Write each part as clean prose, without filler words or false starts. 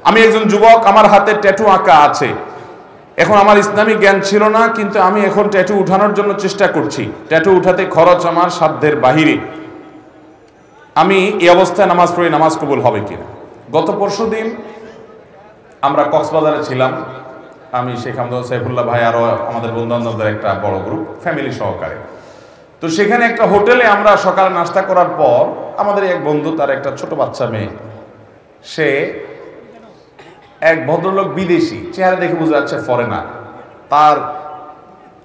আমি একজন যুবক, আমার হাতে ট্যাটু আঁকা আছে। এখন আমার ইসলামিক জ্ঞান ছিল না, কিন্তু আমি এখন ট্যাটু উঠানোর জন্য চেষ্টা করছি। ট্যাটু উঠাতে খরচ আমার সাধ্যের বাহিরে। আমি এই অবস্থায় নামাজ পড়ি, নামাজ কবুল হবে কিনা? গত পরশুদিন আমরা কক্সবাজারে ছিলাম, আমি শেখ আহমদ সাইফুল্লাহ ভাই আরও আমাদের বন্ধুবান্ধবদের একটা বড় গ্রুপ, ফ্যামিলি সহকারে। তো সেখানে একটা হোটেলে আমরা সকালে নাস্তা করার পর আমাদের এক বন্ধু, তার একটা ছোট বাচ্চা মেয়ে, সে এক ভদ্রলোক বিদেশি, চেহারা দেখে বোঝা যাচ্ছে ফরেনার, তার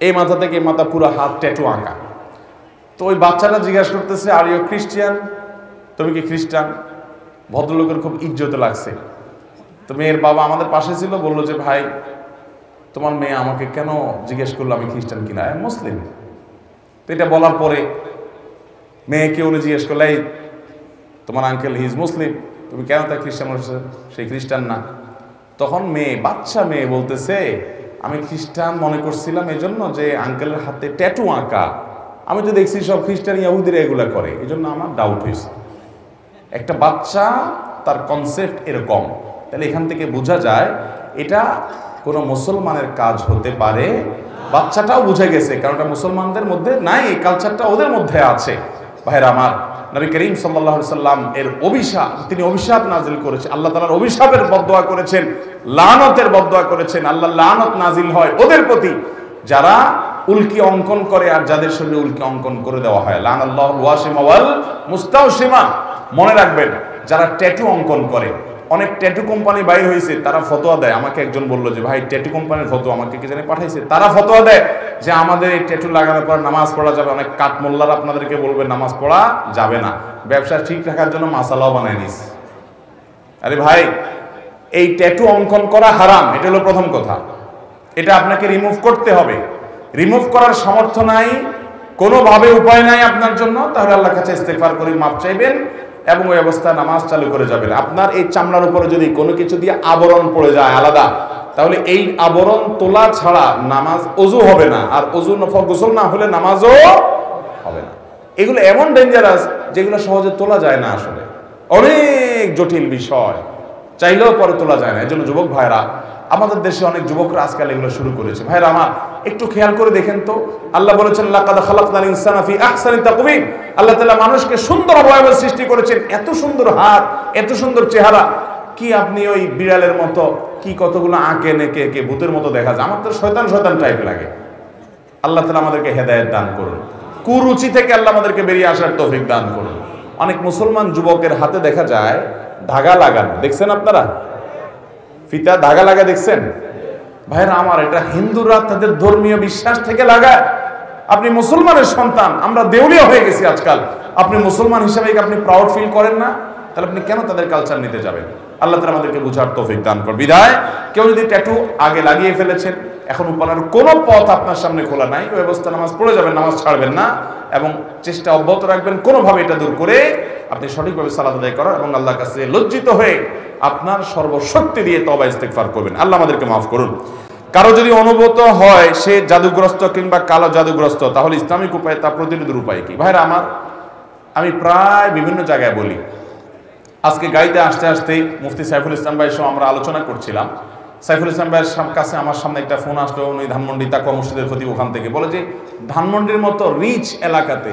এই মাথা থেকে এই মাথা পুরো হাত ট্যাটু আঁকা। তো ওই বাচ্চাটা জিজ্ঞাসা করতেছে, আর ইউ খ্রিস্টিয়ান? তুমি কি খ্রিস্টান? ভদ্রলোকের খুব ইজ্জতে লাগছে। তো মেয়ের বাবা আমাদের পাশে ছিল, বললো যে ভাই তোমার মেয়ে আমাকে কেন জিজ্ঞেস করলো আমি খ্রিস্টান কিনা, মুসলিম। তো এটা বলার পরে মেয়েকে উনি জিজ্ঞেস করলো, এই তোমার আঙ্কেল হি ইজ মুসলিম, তুমি কেন তার খ্রিস্টান বলছো? সেই খ্রিস্টান না। তখন মেয়ে, বাচ্চা মেয়ে বলতেছে, আমি খ্রিস্টান মনে করছিলাম এজন্য যে আঙ্কেলের হাতে ট্যাটু আঁকা, আমি তো দেখছি সব খ্রিস্টান ইহুদিরা এগুলা করে, এই জন্য আমার ডাউট হয়েছে। একটা বাচ্চা, তার কনসেপ্ট এরকম। তাহলে এখান থেকে বোঝা যায় এটা কোনো মুসলমানের কাজ হতে পারে। বাচ্চাটাও বুঝে গেছে, কারণ এটা মুসলমানদের মধ্যে নাই, এই কালচারটা ওদের মধ্যে আছে। ভাইরা আমার, নবী করিম সাল্লাল্লাহু আলাইহি সাল্লাম এর অভিশাপ, তিনি অভিশাপ নাজিল করেছেন, আল্লাহ তাআলার অভিশাপের বদদোয়া করেছেন, লানতের বদদোয়া করেছেন। আল্লাহ লানত নাজিল হয় ওদের প্রতি যারা উল্কি অঙ্কন করে আর যাদের শরীরে উল্কি অঙ্কন করে দেওয়া হয়। লানাল্লাহুল ওয়াসিমা ওয়াল মুস্তাওসিমা। মনে রাখবেন, যারা ট্যাটু অঙ্কন করে, অনেক ট্যাটু কোম্পানি বাইর হয়েছে, তারা ফতোয়া দেয়। আমাকে একজন বললো যে ভাই ট্যাটু কোম্পানির ফতোয়া, আমাকে কে জানে পাঠাইছে, তারা ফতোয়া দেয় যে আমাদের এই ট্যাটু লাগানোর পর নামাজ পড়া যাবে। অনেক কাঠমোল্লারা আপনাদেরকে বলবে নামাজ পড়া যাবে না, ব্যবসা ঠিক রাখার জন্য মাসালাও বানায় নিস। আরে ভাই, এই ট্যাটু অঙ্কন করা হারাম, এটা হলো প্রথম কথা। এটা আপনাকে রিমুভ করতে হবে। রিমুভ করার সামর্থ্য নাই, কোনোভাবে উপায় নাই আপনার জন্য, তাহলে আল্লাহর কাছে ইস্তেগফার করে মাপ চাইবেন এবং ওই অবস্থায় নামাজ চালু করে যাবেন। আপনার এই চামড়ার উপরে যদি কোনো কিছু দিয়ে আবরণ পড়ে যায় আলাদা, তাহলে এই আবরণ তোলা ছাড়া নামাজ ওযু হবে না, আর ওযু গোসল না হলে নামাজও হবে না। এগুলো এমন ডেঞ্জারাস যেগুলো সহজে তোলা যায় না, আসলে অনেক জটিল বিষয়, চাইলেও পরে তোলা যায় না। এই জন্য যুবক ভাইরা, আমাদের দেশে অনেক যুবকরা আজকাল এগুলো শুরু করেছে। ভাইরা আমার, একটু খেয়াল করে দেখেন তো, আল্লাহ বলেছেন লাকাদ খালাকনাল ইনসানা ফি আহসানি তাকওয়িম। আল্লাহ তাআলা মানুষকে সুন্দর অবয়বে সৃষ্টি করেছেন, এত সুন্দর হাত, এত সুন্দর চেহারা। কি আপনি ওই বিড়ালের মতো কি কতগুলো আঁকে নেকে একে ভূতের মতো দেখা যায়? আমার তো শয়তান শয়তান টাইপ লাগে। আল্লাহ তাআলা আমাদেরকে হেদায়েত দান করুন, কুরুচি থেকে আল্লাহ আমাদেরকে বেরিয়ে আসার তৌফিক দান করুন। অনেক মুসলমান যুবকের হাতে দেখা যায় ধাগা লাগানো, দেখছেন আপনারা? ফিতা ধাগা লাগা দেখছেন? ভাইরা আমার, এটা হিন্দুরা তাদের ধর্মীয় বিশ্বাস থেকে লাগায়। আপনি মুসলমানের সন্তান, আমরা দেউলিয়া হয়ে গেছি আজকাল। আপনি মুসলমান হিসেবে আপনি প্রাউড ফিল করেন না, তাহলে আপনি কেন তাদের কালচার নিতে যাবেন? আল্লাহ তাআলা আমাদেরকে বুঝার তৌফিক দান করুন। বিধায় কেউ যদি ট্যাটু আগে লাগিয়ে ফেলেছেন, এখন উপানের কোনো পথ আপনার সামনে খোলা নাই, ওই অবস্থা নামাজ পড়ে যাবেন, নামাজ ছাড়বেন না এবং চেষ্টা অব্যাহত রাখবেন কোনোভাবে এটা দূর করে আপনি সঠিকভাবে সালাত আদায় করার এবং আল্লাহর কাছে লজ্জিত হয়ে আপনার সর্বশক্তি দিয়ে তওবা ইস্তেগফার করবেন। আল্লাহ আমাদেরকে মাফ করুন। কারো যদি অনুভূত হয় সে জাদুগ্রস্ত কিংবা কালো জাদুগ্রস্ত, তাহলে ইসলামিক উপায় তা প্রতিরোধের উপায় কি? ভাইরা আমার, আমি প্রায় বিভিন্ন জায়গায় বলি, আজকে গাড়িতে আসতে আসতে মুফতি সাইফুল ইসলাম ভাইয়ের সঙ্গে আমরা আলোচনা করছিলাম। সাইফুল ইসলাম ভাইয়ের কাছে আমার সামনে একটা ফোন আসলো, উনি ধানমন্ডি তাকওয়া মসজিদের খতিব, ওখান থেকে বলে যে ধানমন্ডির মতো রিচ এলাকাতে,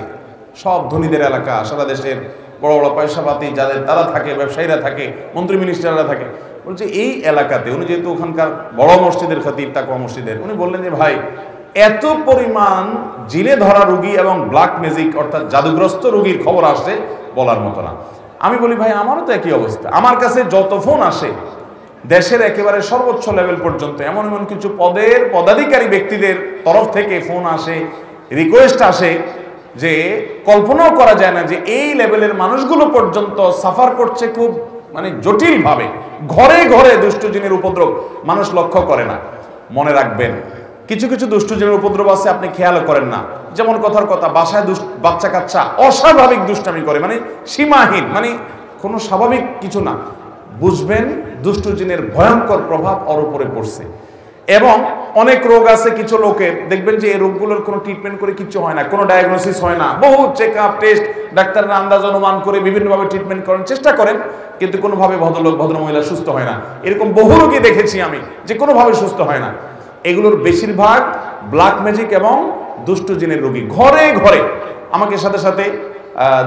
সব ধনীদের এলাকা, সারা দেশের বড় বড় পয়সাপাতি যাদের তারা থাকে, ব্যবসায়ীরা থাকে, মন্ত্রী মিনিস্টাররা থাকে, বলছে এই এলাকাতে, উনি যেহেতু ওখানকার বড় মসজিদের খতিব তাকওয়া মসজিদের, উনি বললেন যে ভাই, এত পরিমাণ জিনে ধরা রোগী এবং ব্ল্যাক ম্যাজিক অর্থাৎ জাদুগ্রস্ত রোগীর খবর আসে বলার মতো না। আমি বলি ভাই, আমারও তো একই অবস্থা। আমার কাছে যত ফোন আসে দেশের একেবারে সর্বোচ্চ লেভেল পর্যন্ত, এমন এমন কিছু পদের পদাধিকারী ব্যক্তিদের তরফ থেকে ফোন আসে, রিকোয়েস্ট আসে যে কল্পনাও করা যায় না যে এই লেভেলের মানুষগুলো পর্যন্ত সাফার করছে খুব জটিলভাবে। ঘরে ঘরে দুষ্ট জিনের উপদ্রব মানুষ লক্ষ্য করে না। মনে রাখবেন, কিছু কিছু দুষ্ট জিনের উপদ্রব আছে আপনি খেয়াল করেন না। যেমন কথার কথা, বাসায় বাচ্চা কাচ্চা অস্বাভাবিক দুষ্টামি করে, সীমাহীন, কোনো স্বাভাবিক কিছু না। বুঝবেন দুষ্ট জিনের ভয়ঙ্কর প্রভাব ওর উপরে পড়ছে। এবং অনেক রোগ আছে কিছু লোকের, দেখবেন যে এই রোগগুলোর কোনো ট্রিটমেন্ট করে কিছু হয় না, কোনো ডায়াগনোসিস হয় না, বহু চেক আপ টেস্ট, ডাক্তাররা আন্দাজ অনুমান করে বিভিন্নভাবে ট্রিটমেন্ট করেন, চেষ্টা করেন, কিন্তু কোনোভাবে ভদ্রলোক ভদ্রমহিলা সুস্থ হয় না। এরকম বহু রোগী দেখেছি আমি যে কোনোভাবে সুস্থ হয় না। এগুলোর বেশিরভাগ ব্ল্যাক ম্যাজিক এবং দুষ্ট জিনের রোগী। ঘরে ঘরে আমাকে সাথে সাথে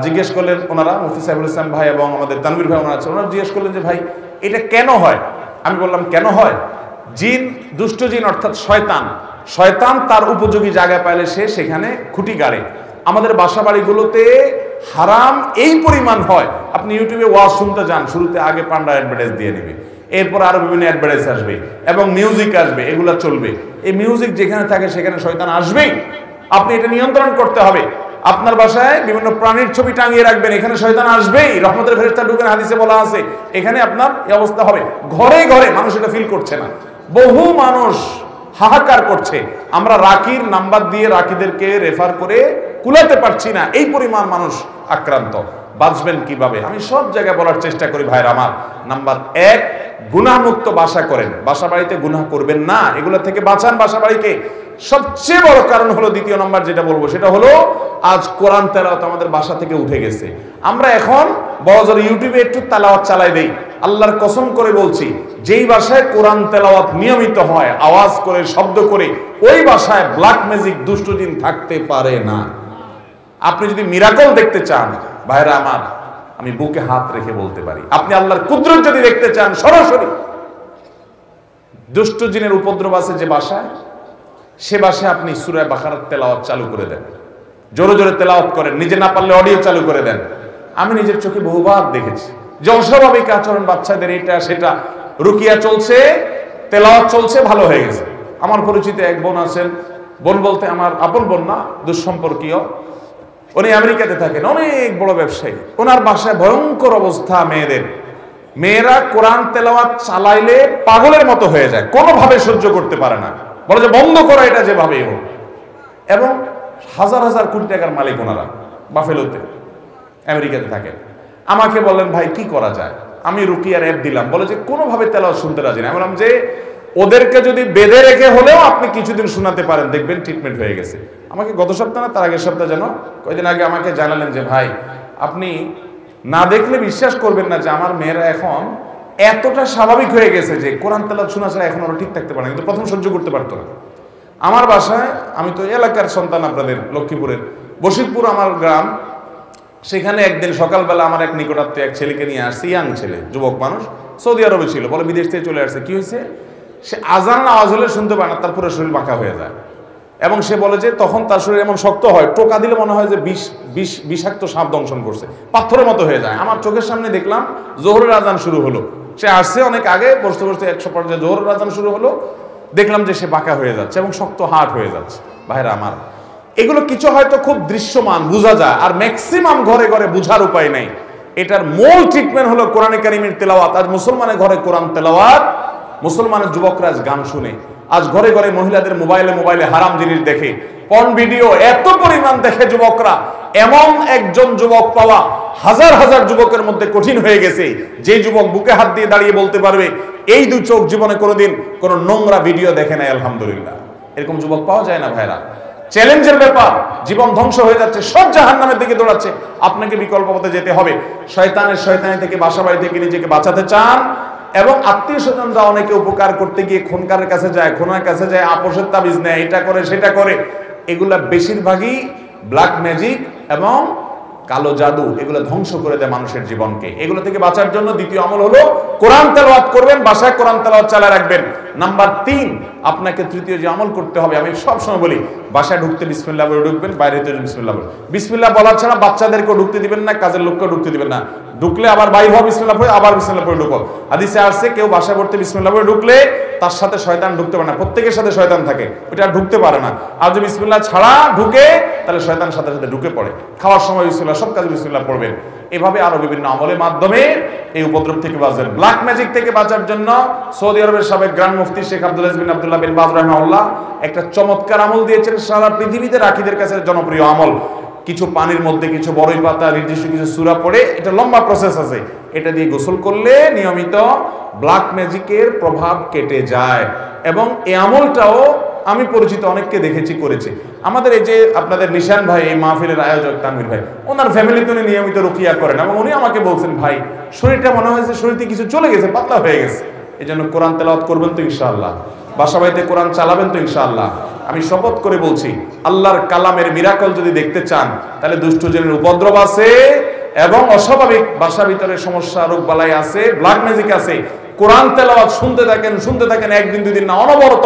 জিজ্ঞেস করলেন ওনারা, মুফতি সাইফুল ইসলাম ভাই এবং আমাদের তানভীর ভাই ওনারা আছে, ওনারা জিজ্ঞেস করলেন যে ভাই এটা কেন হয়? আমি বললাম কেন হয়? জিন, দুষ্ট জিন অর্থাৎ শয়তান, শয়তান তার উপযোগী জায়গায় পাইলে সে সেখানে খুঁটি গাড়ে। আমাদের বাসা বাড়িগুলোতে হারাম এই পরিমাণ হয়, আপনি ইউটিউবে ওয়াজ শুনতে যান, শুরুতে আগে পান্ডা অ্যাডভার্টাইজ দিয়ে নেবে, এরপর আরো বিভিন্ন অ্যাডভার্টাইজ আসবে এবং মিউজিক আসবে, এগুলা চলবে। এই মিউজিক যেখানে থাকে সেখানে শয়তান আসবেই, আপনি এটা নিয়ন্ত্রণ করতে হবে। আপনার বাসায় বিভিন্ন প্রাণীর ছবি টাঙিয়ে রাখবেন, এখানে শয়তান আসবেই, রহমতের ফেরেশতা ঢুকেন, হাদিসে বলা আছে, এখানে আপনার এই অবস্থা হবে। ঘরে ঘরে মানুষ এটা ফিল করছে না, বহু মানুষ হাহাকার করছে, আমরা রাকির নাম্বার দিয়ে রাকিদেরকে রেফার করে কুলাতে পারছি না, এই পরিমাণ মানুষ আক্রান্ত। বাঁচবেন কিভাবে? আমি সব জায়গায় বলার চেষ্টা করি ভাইরা আমার। নাম্বার 1, গুনাহমুক্ত বাসা করেন, বাসা বাড়িতে গুনাহ করবেন না, এগুলো থেকে বাঁচান বাসা বাড়িকে। সবচেয়ে বড় কারণ হলো, দ্বিতীয় নম্বর যেটা বলবো সেটা হলো, আজ কোরআন তেলাওয়াত আমাদের বাসা থেকে উঠে গেছে। আমরা এখন বড়জোর ইউটিউবে একটু তেলাওয়াত চালাই দেই। আল্লাহর কসম করে বলছি, যেই বাসায় কোরআন তেলাওয়াত নিয়মিত হয়, আওয়াজ করে, শব্দ করে, ওই বাসায় ব্ল্যাক ম্যাজিক, দুষ্ট জিন থাকতে পারে না। আপনি যদি মিরাকল দেখতে চান ভাইরা আমার, আমি বুকে হাত রেখে বলতে পারি, আপনি আল্লাহর কুদরত যদি দেখতে চান সরাসরি, দুষ্ট জিনের উপদ্রব আছে যে বাসায়, সে বাসায় আপনি সূরা বাকারার তেলাওয়াত চালু করে দেন, জোরে জোরে তেলাওয়াত করেন, নিজে না পারলে অডিও চালু করে দেন। আমি নিজের চোখে বহুবার দেখেছি যে অস্বাভাবিক আচরণ বাচ্চাদের, এটা সেটা, রুকিয়া চলছে, তেলাওয়াত চলছে, ভালো হয়ে গেছে। আমার পরিচিত এক বোন আছেন, বোন বলতে আমার আপন বোন না, দুঃসম্পর্কীয়, উনি আমেরিকাতে থাকেন, অনেক বড় ব্যবসায়ী। ওনার বাসায় ভয়ঙ্কর অবস্থা মেয়েদের, মেয়েরা কোরআন তেলাওয়াত চালাইলে পাগলের মতো হয়ে যায়, কোনোভাবে সহ্য করতে পারে না, বলে যে বন্ধ করো এটা যেভাবেই হোক। এবং হাজার হাজার কোটি টাকার মালিক ওনারা, বাফেলোতে আমেরিকাতে থাকেন। আমাকে বলেন ভাই কি করা যায়? আমি রুকিয়ার অ্যাপ দিলাম, বলে যে কোনোভাবে তেলাওয়াত শুনতে রাজি না। আমি বললাম যে ওদেরকে যদি বেঁধে রেখে হলেও আপনি কিছুদিন শোনাতে পারেন, দেখবেন ট্রিটমেন্ট হয়ে গেছে। আমাকে গত সপ্তাহ না তার আগের সপ্তাহ যেন কয়েকদিন আগে আমাকে জানালেন যে ভাই আপনি না দেখলে বিশ্বাস করবেন না যে আমার মেয়েরা এখন এতটা স্বাভাবিক হয়ে গেছে যে কোরআন তেলাওয়াত শোনা ছাড়া এখন ওরা ঠিক থাকতে পারে না, কিন্তু প্রথম সহ্য করতে পারতো না। আমার বাসায়, আমি তো এলাকার সন্তান, আপনাদের লক্ষ্মীপুরের বশিরপুর আমার গ্রাম, সেখানে একদিন সকালবেলা আমার এক নিকটাত্মীয় এক ছেলেকে নিয়ে আসছে, ইয়াং ছেলে, যুবক মানুষ, সৌদি আরবে ছিল, বলে বিদেশ থেকে চলে আসছে। কি হয়েছে? সে আজান আওয়াজ হলে শুনতে পায় না, তার পুরো শরীর বাঁকা হয়ে যায়। এবং সে বলে যে তখন তার শরীর এমন শক্ত হয়, টোকা দিলে মনে হয় যে বিষাক্ত সাপ দংশন করছে, পাথরের মতো হয়ে যায়। আমার চোখের সামনে দেখলাম জোহরের আজান শুরু হলো, সে আসছে অনেক আগে, বসতে বসতে 100 পর্যায়ে জোহরের আজান শুরু হলো, দেখলাম যে সে বাঁকা হয়ে যাচ্ছে এবং শক্ত হাট হয়ে যাচ্ছে। ভাইরা আমার, এগুলো কিছু হয়তো খুব দৃশ্যমান বোঝা যায়, আর ম্যাক্সিমাম ঘরে ঘরে বোঝার উপায় নেই। এটার মূল ট্রিটমেন্ট হলো কোরআনে কারিমের তেলাওয়াত। আজ মুসলমানের ঘরে কোরআন তেলাওয়াত, মুসলমানের যুবকরা আজ গান শুনে, আজ ঘরে ঘরে মহিলাদের মোবাইলে হারাম জিনিস দেখে, পর্ন ভিডিও এত পরিমাণ দেখে যুবকরা। এমন একজন যুবক পাওয়া হাজার হাজার যুবকের মধ্যে কঠিন হয়ে গেছে, যে যুবক বুকে হাত দিয়ে দাঁড়িয়ে বলতে পারবে এই দুই চোখ জীবনে কোনোদিন কোনো নোংরা ভিডিও দেখে নাই, আলহামদুলিল্লাহ। এরকম যুবক পাওয়া যায় না ভাইরা। চ্যালেঞ্জের ব্যাপার, জীবন ধ্বংস হয়ে যাচ্ছে, সব জাহান্নামের দিকে দৌড়াচ্ছে, আপনাকে বিকল্প পথে যেতে হবে। শয়তানি থেকে, বাসা বাড়ি থেকে নিজেকে বাঁচাতে চান, এবং আত্মীয় স্বজনরা অনেকে উপকার করতে গিয়ে খুনকারের কাছে যায়, খুনার কাছে যায়, আপোষের তাবিজ নেয়, এটা করে সেটা করে, এগুলা বেশিরভাগই ব্ল্যাক ম্যাজিক এবং কালো জাদু, এগুলো ধ্বংস করে দেয় মানুষের জীবনকে। এগুলো থেকে বাঁচার জন্য দ্বিতীয় আমল হলো কোরআন তেলাওয়াত করবেন, বাসায় কোরআন তেলাওয়াত চালিয়ে রাখবেন। নাম্বার 3, আপনাকে তৃতীয় যে আমল করতে হবে, আমি সবসময় বলি, বাসায় ঢুকতে বিসমিল্লাহ বলে ঢুকবেন, বাইরে হতে বিসমিল্লাহ বলে। বিসমিল্লাহ বলা ছাড়া বাচ্চাদেরকেও ঢুকতে দিবেন না, কাজের লোককেও ঢুকতে দিবেন না। ঢুকলে আবার বাইর হওয়া, বিসমিল্লাহ পড়ে আবার বিসমিল্লাহ পড়ে ঢুকো। হাদিসে আসছে কেউ বাসায় পড়তে বিসমিল্লাহ পড়ে ঢুকলে তার সাথে শয়তান ঢুকতে পারে না, প্রত্যেকের সাথে শয়তান থাকে, ওটা আর ঢুকতে পারে না। আর যদি বিসমিল্লাহ ছাড়া ঢুকে তাহলে শয়তানের সাথে সাথে ঢুকে পড়ে। খাওয়ার সময় বিসমিল্লাহ, সব কাজে বিসমিল্লাহ পড়বেন। এভাবে আরো বিভিন্ন আমলের মাধ্যমে এই উপদ্রব থেকে বাঁচবেন। ব্ল্যাক ম্যাজিক থেকে বাঁচার জন্য সৌদি আরবের সাবেক গ্র্যান্ড মুফতি শেখ আব্দুল আজিজ বিন আব্দুল্লাহ বিন বাজ রাহিমাহুল্লাহ একটা চমৎকার আমল দিয়েছেন, সারা পৃথিবীতে রাকিদের কাছে জনপ্রিয় আমল। কিছু পানির মধ্যে কিছু বড়ই পাতা, নির্দিষ্ট কিছু সূরা পড়ে, এটা লম্বা প্রসেস আছে, এটা দিয়ে গোসল করলে নিয়মিত ব্ল্যাক ম্যাজিকের প্রভাব কেটে যায়। এবং এই আমলটাও আমি পরিচিত অনেককে দেখেছি করেছে। আমাদের এই যে আপনাদের নিশান ভাই, এই মাহফিলের আয়োজক তানভীর ভাই, ওনার ফ্যামিলিতে উনি নিয়মিত রুকিয়া করেন এবং উনি আমাকে বলছেন, ভাই শরীরটা মনে হয়েছে শরীরতে কিছু চলে গেছে, পাতলা হয়ে গেছে। এই জন্য কোরআন তেলাওয়াত করবেন তো ইনশাআল্লাহ, বাসা বাড়িতে কোরআন চালাবেন তো ইনশাআল্লাহ। আমি শপথ করে বলছি, আল্লাহর কালামের মিরাকল যদি দেখতে চান তাহলে দুষ্ট জিনের উপদ্রব আছে এবং অস্বাভাবিক বাসা ভিতরে সমস্যা, রোগ বালাই আছে, ব্ল্যাক ম্যাজিক আছে। কোরআন তেলাওয়াত শুনতে থাকেন, একদিন দুদিন না, অনবরত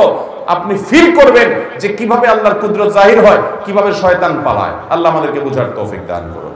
আপনি ফিল করবেন যে কিভাবে আল্লাহর কুদরত জাহির হয়, কিভাবে শয়তান পালায়। আল্লাহ আমাদেরকে বুঝার তৌফিক দান করুন।